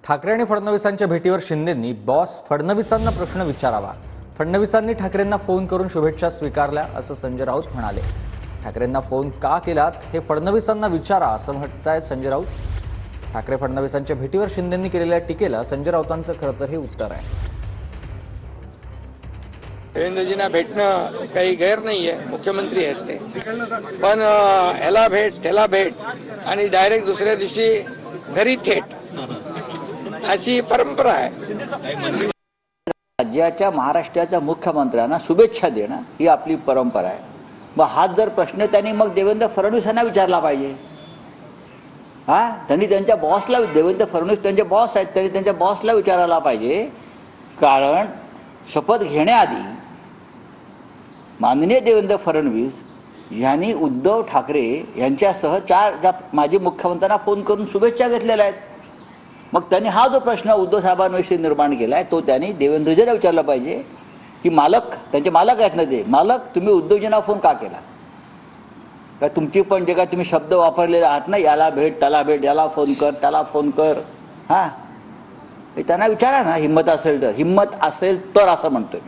ठाकरे आणि फडणवीसांच्या भेटीवर शिंदेंनी बॉस फडणवीसांना प्रश्न विचारावा. फडणवीसांनी ठाकरेंना फोन करून शुभेच्छा स्वीकारल्या असं संजय राऊत म्हणाले. ठाकरेंना फोन का केलात हे फडणवीसांना विचारा असं म्हणतायत संजय राऊत. ठाकरे फडणवीसांच्या भेटीवर शिंदेंनी केलेल्या टीकेला संजय राऊतांचं खरं तर हे उत्तर आहे. देवेंद्रजींना भेटणं काही गैर नाही आहे, मुख्यमंत्री आहेत ते, पण याला भेट त्याला भेट आणि डायरेक्ट दुसऱ्या दिवशी घरी थेट अशी परंपरा आहे. राज्याच्या महाराष्ट्राच्या मुख्यमंत्र्यांना शुभेच्छा देणं ही आपली परंपरा आहे. मग हाच जर प्रश्न त्यांनी मग देवेंद्र फडणवीसांना विचारला पाहिजे. त्यांनी त्यांच्या बॉसला, देवेंद्र फडणवीस त्यांचे बॉस आहेत, त्यांनी त्यांच्या बॉसला विचारायला पाहिजे. कारण शपथ घेण्याआधी माननीय देवेंद्र फडणवीस यांनी उद्धव ठाकरे यांच्यासह 4 माजी मुख्यमंत्र्यांना फोन करून शुभेच्छा घेतलेल्या आहेत. मग त्यांनी हा जो प्रश्न उद्धव साहेबांविषयी निर्माण केला आहे तो त्यांनी देवेंद्रजींना विचारला पाहिजे की मालक, त्यांचे मालक आहेत ना ते, मालक तुम्ही उद्धवजींना फोन का केला? का तुमची पण जे काय तुम्ही शब्द वापरलेले आहात ना, याला भेट त्याला भेट, याला फोन कर त्याला फोन कर, त्यांना विचारा ना, हिंमत असेल तर असं म्हणतोय.